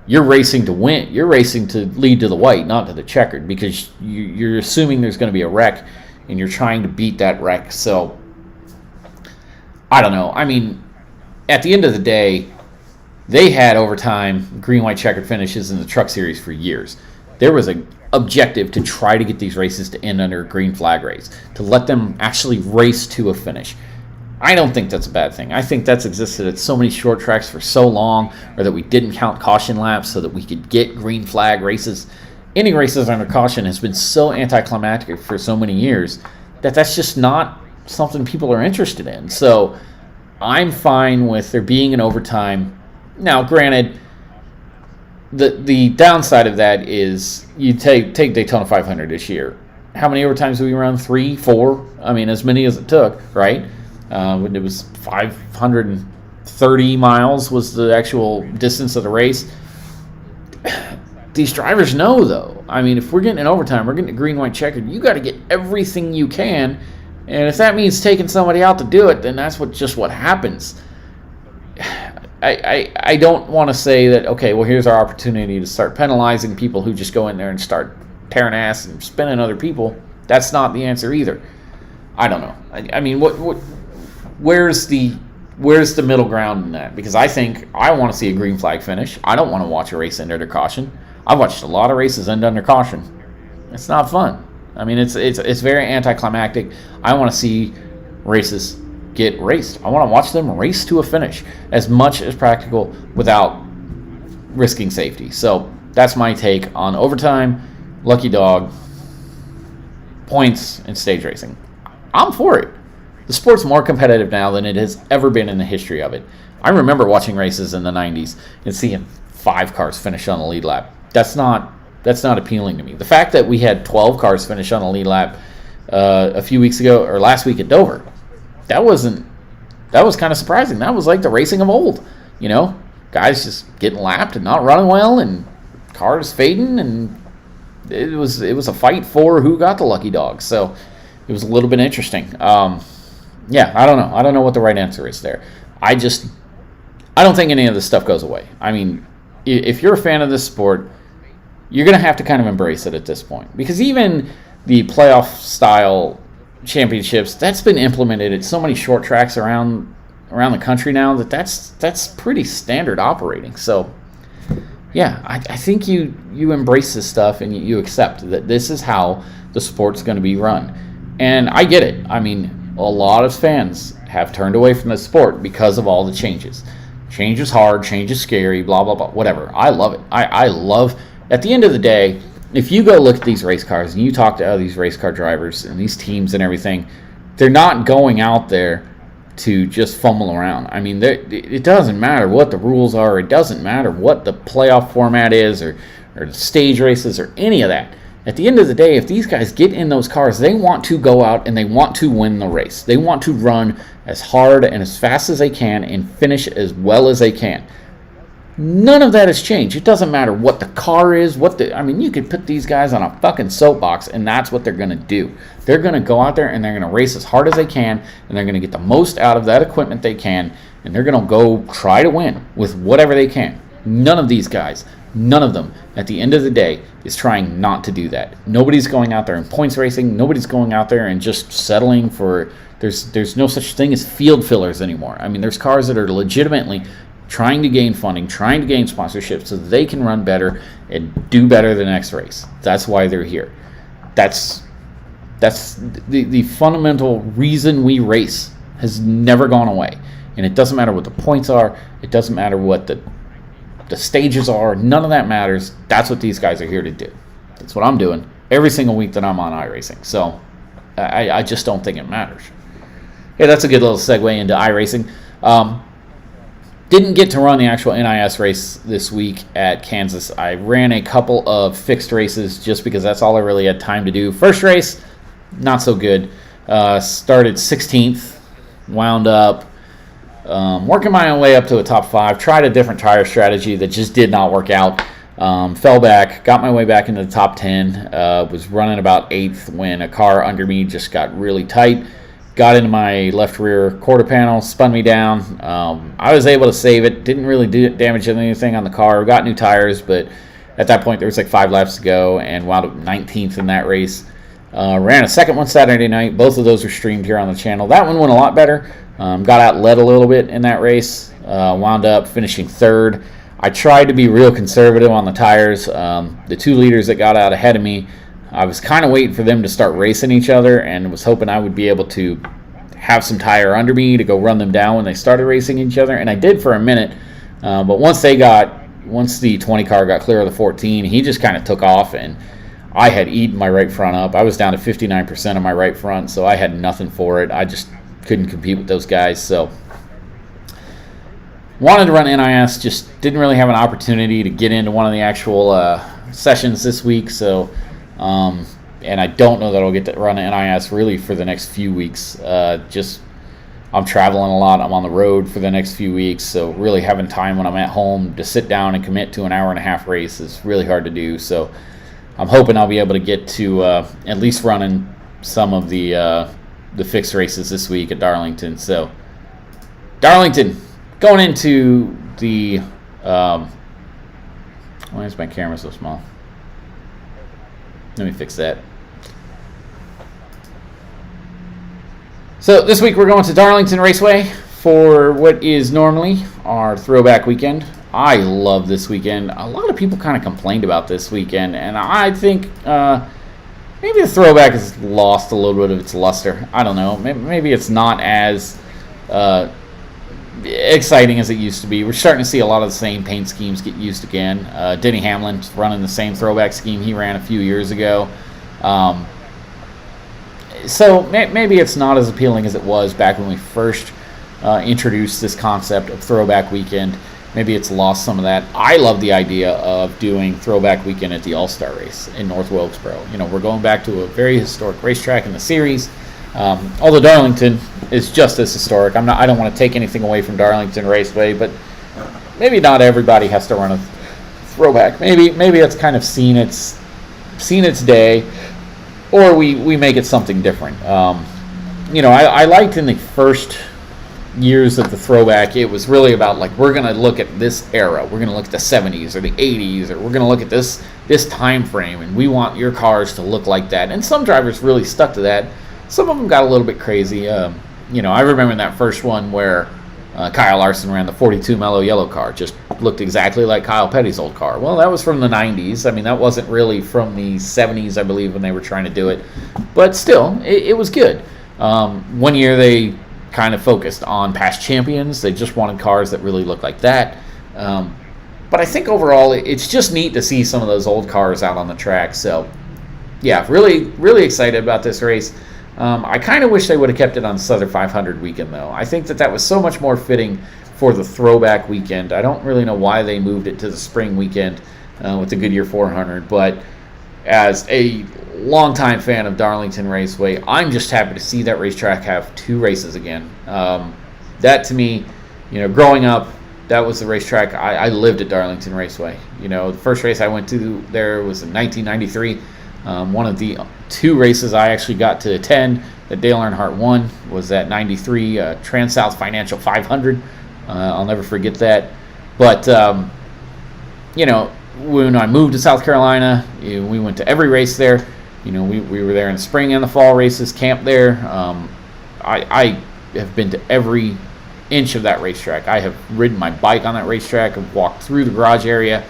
you're racing to win. You're racing to lead to the white, not to the checkered, because you're assuming there's going to be a wreck, and you're trying to beat that wreck. So, I don't know. I mean, at the end of the day, they had overtime, green, white, checkered finishes in the Truck Series for years. There was an objective to try to get these races to end under a green flag race, to let them actually race to a finish. I don't think that's a bad thing. I think that's existed at so many short tracks for so long, or that we didn't count caution laps so that we could get green flag races. Ending races under caution has been so anticlimactic for so many years that that's just not something people are interested in. So I'm fine with there being an overtime. Now, granted, the downside of that is you take Daytona 500 this year. How many overtimes did we run? 3, 4? I mean, as many as it took, right? When it was 530 miles was the actual distance of the race. These drivers know, though. I mean, if we're getting an overtime, we're getting a green, white, checkered, you got to get everything you can. And if that means taking somebody out to do it, then that's what happens. I don't want to say that, okay, well, here's our opportunity to start penalizing people who just go in there and start tearing ass and spinning other people. That's not the answer either. I don't know. I mean, where's the middle ground in that? Because I think I want to see a green flag finish. I don't want to watch a race end under caution. I've watched a lot of races end under caution. It's not fun. I mean, it's very anticlimactic. I want to see races get raced. I want to watch them race to a finish as much as practical without risking safety. So that's my take on overtime, lucky dog, points, and stage racing. I'm for it. The sport's more competitive now than it has ever been in the history of it. I remember watching races in the 90s and seeing 5 cars finish on the lead lap. That's not appealing to me. The fact that we had 12 cars finish on the lead lap a few weeks ago, or last week at Dover, that was kind of surprising. That was like the racing of old, you know, guys just getting lapped and not running well, and cars fading, and it was a fight for who got the lucky dog. So it was a little bit interesting. Yeah, I don't know. I don't know what the right answer is there. I don't think any of this stuff goes away. I mean, if you're a fan of this sport, you're going to have to kind of embrace it at this point, because even the playoff style championships, that's been implemented at so many short tracks around the country now that's pretty standard operating. So yeah, I think you embrace this stuff and you accept that this is how the sport's going to be run. And I get it. I mean, a lot of fans have turned away from the sport because of all the changes. Change is hard, change is scary, blah, blah, blah, whatever. I love it. I love, at the end of the day, if you go look at these race cars and you talk to these race car drivers and these teams and everything, they're not going out there to just fumble around. I mean, it doesn't matter what the rules are. It doesn't matter what the playoff format is or the stage races or any of that. At the end of the day, if these guys get in those cars, they want to go out and they want to win the race. They want to run as hard and as fast as they can and finish as well as they can. None of that has changed. It doesn't matter what the car is, I mean, you could put these guys on a fucking soapbox and that's what they're going to do. They're going to go out there and they're going to race as hard as they can, and they're going to get the most out of that equipment they can, and they're going to go try to win with whatever they can. None of these guys, none of them, at the end of the day, is trying not to do that. Nobody's going out there in points racing. Nobody's going out there and just settling for, there's no such thing as field fillers anymore. I mean, there's cars that are legitimately trying to gain funding, trying to gain sponsorship so that they can run better and do better the next race. That's why they're here. That's the fundamental reason we race has never gone away. And it doesn't matter what the points are. It doesn't matter what the stages are. None of that matters. That's what these guys are here to do. That's what I'm doing every single week that I'm on iRacing. So I just don't think it matters. Hey, that's a good little segue into iRacing. Didn't get to run the actual NIS race this week at Kansas. I ran a couple of fixed races just because that's all I really had time to do. First race, not so good. Started 16th, wound up working my way up to a top 5. Tried a different tire strategy that just did not work out. Fell back, got my way back into the top 10. Was running about 8th when a car under me just got really tight. got into my left rear quarter panel, spun me down. I was able to save it. Didn't really damage anything on the car. Got new tires, but at that point there was like 5 laps to go, and wound up 19th in that race. Ran a second one Saturday night. Both of those were streamed here on the channel. That one went a lot better. Got outled a little bit in that race. Wound up finishing 3rd. I tried to be real conservative on the tires. The 2 leaders that got out ahead of me, I was kind of waiting for them to start racing each other, and was hoping I would be able to have some tire under me to go run them down when they started racing each other, and I did for a minute. But once the 20 car got clear of the 14, he just kind of took off, and I had eaten my right front up. I was down to 59% of my right front, so I had nothing for it. I just couldn't compete with those guys. So wanted to run NIS, just didn't really have an opportunity to get into one of the actual sessions this week. So, and I don't know that I'll get to run NIS really for the next few weeks. I'm traveling a lot. I'm on the road for the next few weeks, so really having time when I'm at home to sit down and commit to an hour-and-a-half race is really hard to do. So I'm hoping I'll be able to get to at least running some of the fixed races this week at Darlington. So Darlington, going into the why is my camera so small? Let me fix that. So this week we're going to Darlington Raceway for what is normally our throwback weekend. I love this weekend. A lot of people kind of complained about this weekend, and I think maybe the throwback has lost a little bit of its luster. I don't know. Maybe it's not as exciting as it used to be. We're starting to see a lot of the same paint schemes get used again. Denny Hamlin's running the same throwback scheme he ran a few years ago. So maybe it's not as appealing as it was back when we first introduced this concept of throwback weekend. Maybe it's lost some of that. I love the idea of doing throwback weekend at the All-Star race in North Wilkesboro. You know, we're going back to a very historic racetrack in the series. Although Darlington is just as historic. I don't want to take anything away from Darlington Raceway, but maybe not everybody has to run a throwback. Maybe it's kind of seen its day, or we make it something different. I liked in the first years of the throwback, it was really about like, we're going to look at this era. We're going to look at the 70s or the 80s, or we're going to look at this time frame, and we want your cars to look like that. And some drivers really stuck to that. Some of them got a little bit crazy. I remember that first one where Kyle Larson ran the 42 Mellow Yellow car. Just looked exactly like Kyle Petty's old car. Well, that was from the 90s. I mean, that wasn't really from the 70s, I believe, when they were trying to do it. But still, it was good. One year they kind of focused on past champions. They just wanted cars that really looked like that. But I think overall, it's just neat to see some of those old cars out on the track. So, yeah, really, really excited about this race. I kind of wish they would have kept it on Southern 500 weekend, though. I think that was so much more fitting for the throwback weekend. I don't really know why they moved it to the spring weekend with the Goodyear 400, but as a longtime fan of Darlington Raceway, I'm just happy to see that racetrack have 2 races again. That, to me, growing up, that was the racetrack. I lived at Darlington Raceway. The first race I went to there was in 1993. One of the 2 races I actually got to attend that Dale Earnhardt won was that 93 Trans-South Financial 500. I'll never forget that. But, when I moved to South Carolina, we went to every race there. We were there in the spring and the fall races, camped there. I have been to every inch of that racetrack. I have ridden my bike on that racetrack and walked through the garage area.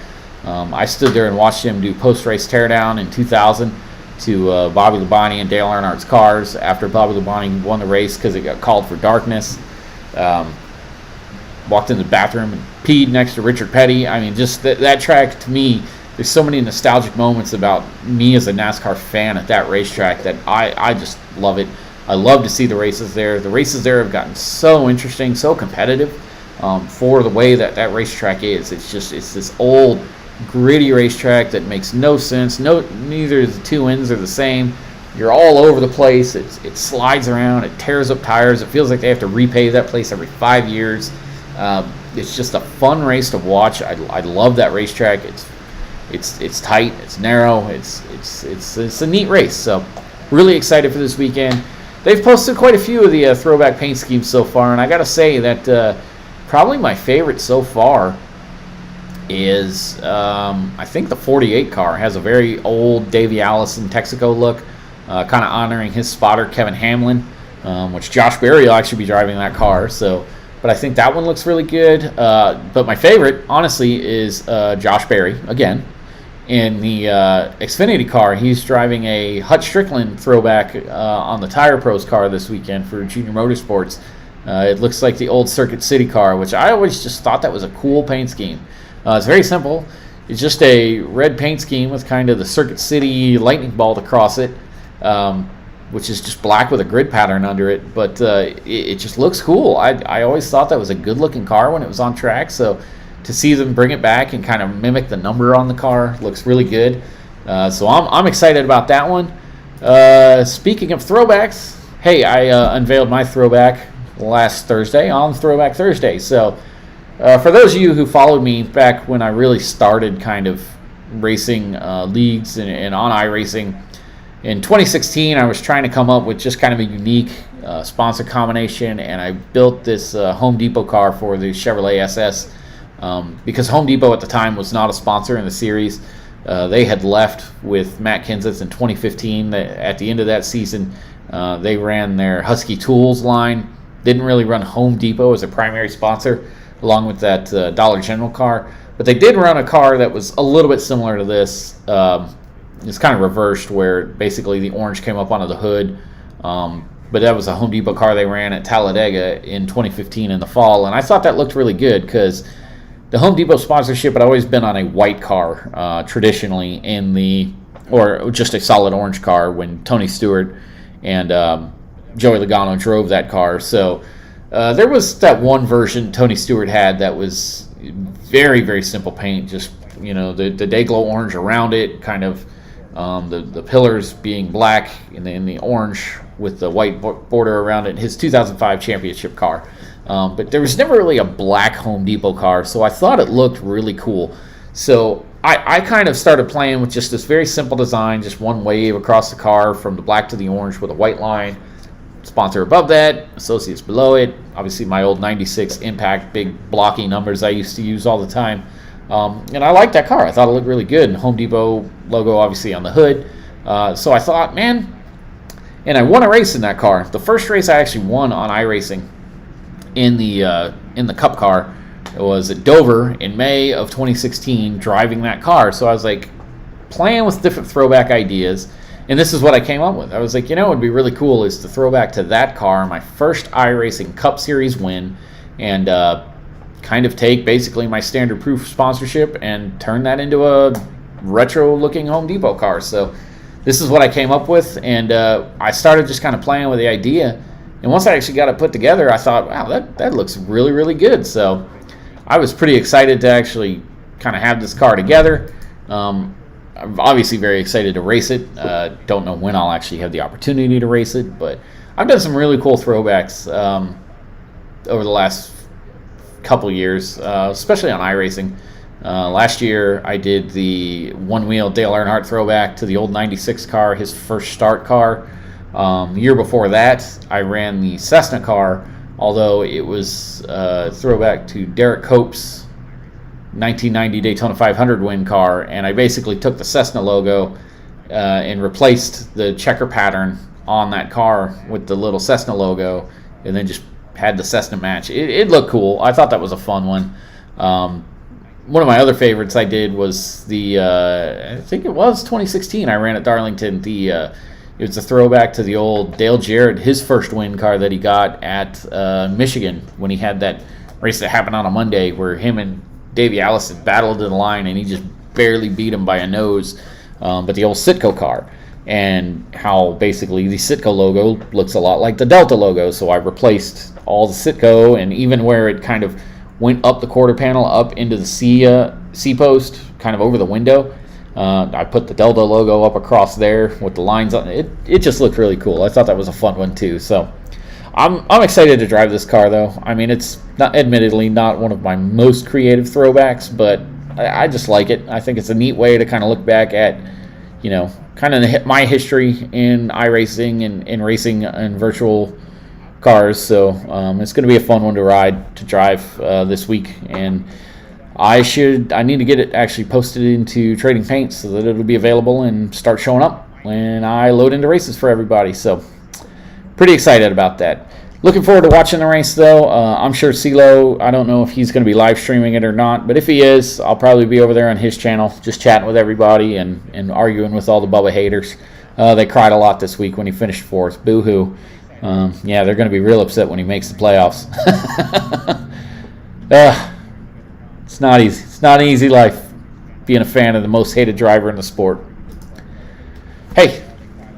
I stood there and watched him do post-race teardown in 2000 to Bobby Labonte and Dale Earnhardt's cars after Bobby Labonte won the race because it got called for darkness. Walked in the bathroom and peed next to Richard Petty. I mean, just that track, to me, there's so many nostalgic moments about me as a NASCAR fan at that racetrack that I just love it. I love to see the races there. The races there have gotten so interesting, so competitive for the way that racetrack is. It's this old, gritty racetrack that makes no sense. Neither of the 2 ends are the same. You're all over the place. It slides around. It tears up tires. It feels like they have to repave that place every 5 years. It's just a fun race to watch. I love that racetrack. It's tight. It's narrow. It's a neat race. So really excited for this weekend. they've posted quite a few of the throwback paint schemes so far, and I got to say that probably my favorite so far is I think the 48 car has a very old Davey Allison Texaco look, kind of honoring his spotter Kevin Hamlin, which Josh Berry will actually be driving that car. So, but I think that one looks really good. But my favorite, honestly, is Josh Berry again. In the Xfinity car, he's driving a Hutch Strickland throwback on the Tire Pros car this weekend for Junior Motorsports. It looks like the old Circuit City car, which I always just thought that was a cool paint scheme. It's very simple. It's just a red paint scheme with kind of the Circuit City lightning bolt across it, which is just black with a grid pattern under it. But it just looks cool. I always thought that was a good-looking car when it was on track. So to see them bring it back and kind of mimic the number on the car looks really good. So I'm excited about that one. Speaking of throwbacks, hey, I unveiled my throwback last Thursday on Throwback Thursday. So for those of you who followed me back when I really started kind of racing leagues and on iRacing, in 2016 I was trying to come up with just kind of a unique sponsor combination, and I built this Home Depot car for the Chevrolet SS because Home Depot at the time was not a sponsor in the series. They had left with Matt Kenseth in 2015. At the end of that season, they ran their Husky Tools line. Didn't really run Home Depot as a primary sponsor, along with that Dollar General car. But they did run a car that was a little bit similar to this. It's kind of reversed, where basically the orange came up onto the hood. But that was a Home Depot car they ran at Talladega in 2015 in the fall. And I thought that looked really good because the Home Depot sponsorship had always been on a white car traditionally, or just a solid orange car when Tony Stewart and Joey Logano drove that car. So there was that one version Tony Stewart had that was very, very simple paint, just the Dayglow orange around it, kind of the pillars being black and then the orange with the white border around it. His 2005 championship car. But there was never really a black Home Depot car, so I thought it looked really cool. So I kind of started playing with just this very simple design, just one wave across the car from the black to the orange with a white line. Sponsor above that, associates below it. Obviously my old 96 Impact, big blocky numbers I used to use all the time. And I liked that car. I thought it looked really good. And Home Depot logo obviously on the hood. So I thought, man, and I won a race in that car. The first race I actually won on iRacing in the Cup car was at Dover in May of 2016, driving that car. So I was like playing with different throwback ideas. And this is what I came up with. I was like, what would be really cool is to throw back to that car, my first iRacing Cup Series win, and kind of take basically my Standard Proof sponsorship and turn that into a retro-looking Home Depot car. So this is what I came up with, and I started just kind of playing with the idea. And once I actually got it put together, I thought, wow, that looks really, really good. So I was pretty excited to actually kind of have this car together. I'm obviously very excited to race it. Don't know when I'll actually have the opportunity to race it, but I've done some really cool throwbacks over the last couple years, especially on iRacing. Last year, I did the one-wheel Dale Earnhardt throwback to the old 96 car, his first start car. The year before that, I ran the Cessna car, although it was throwback to Derek Cope's 1990 Daytona 500 win car, and I basically took the Cessna logo and replaced the checker pattern on that car with the little Cessna logo, and then just had the Cessna match. It looked cool. I thought that was a fun one. One of my other favorites I did was the I think it was 2016. I ran at Darlington. It was a throwback to the old Dale Jarrett, his first win car that he got at Michigan when he had that race that happened on a Monday where him and Davey Allison battled in the line and he just barely beat him by a nose. But the old Citgo car, and how basically the Citgo logo looks a lot like the Delta logo. So I replaced all the Citgo, and even where it kind of went up the quarter panel up into the C post, kind of over the window, I put the Delta logo up across there with the lines on it. It just looked really cool. I thought that was a fun one too. So I'm excited to drive this car though. I mean, it's admittedly not one of my most creative throwbacks, but I just like it. I think it's a neat way to kind of look back at, kind of my history in iRacing and in racing and virtual cars. So it's going to be a fun one to drive this week, and I need to get it actually posted into Trading Paint so that it'll be available and start showing up when I load into races for everybody. So pretty excited about that. Looking forward to watching the race, though. I'm sure CeeLo, I don't know if he's going to be live streaming it or not, but if he is, I'll probably be over there on his channel just chatting with everybody and arguing with all the Bubba haters. They cried a lot this week when he finished fourth. Boo-hoo. Yeah, they're going to be real upset when he makes the playoffs. It's not easy. It's not an easy life being a fan of the most hated driver in the sport. Hey,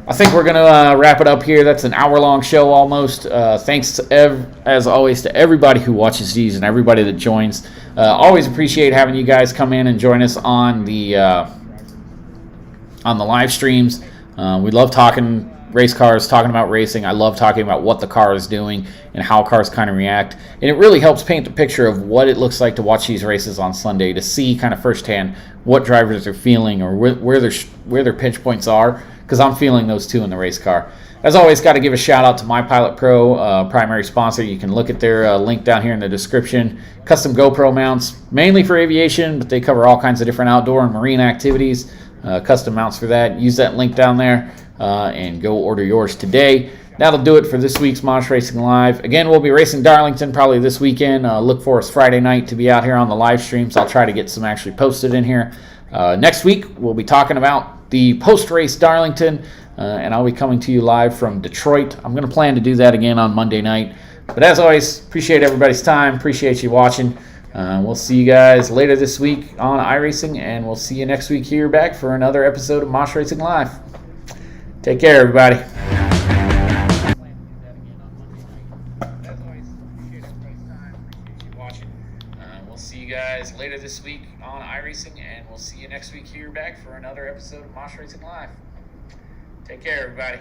I think we're going to wrap it up here. That's an hour-long show almost. Thanks, as always, to everybody who watches these and everybody that joins. Always appreciate having you guys come in and join us on the live streams. We love talking race cars, talking about racing. I love talking about what the car is doing and how cars kind of react. And it really helps paint the picture of what it looks like to watch these races on Sunday, to see kind of firsthand what drivers are feeling or where their pinch points are, because I'm feeling those too in the race car. As always, got to give a shout out to MyPilotPro, primary sponsor. You can look at their link down here in the description. Custom GoPro mounts, mainly for aviation, but they cover all kinds of different outdoor and marine activities. Custom mounts for that. Use that link down there and go order yours today. That'll do it for this week's Mosh Racing Live. Again, we'll be racing Darlington probably this weekend. Look for us Friday night to be out here on the live streams. I'll try to get some actually posted in here. Next week, we'll be talking about the post-race Darlington, and I'll be coming to you live from Detroit. I'm going to plan to do that again on Monday night. But as always, appreciate everybody's time. Appreciate you watching. We'll see you guys later this week on iRacing, and we'll see you next week here back for another episode of Mosh Racing Live. Take care, everybody. We'll see you guys later this week on iRacing, and we'll see you next week here back for another episode of Mosh Racing Live. Take care, everybody.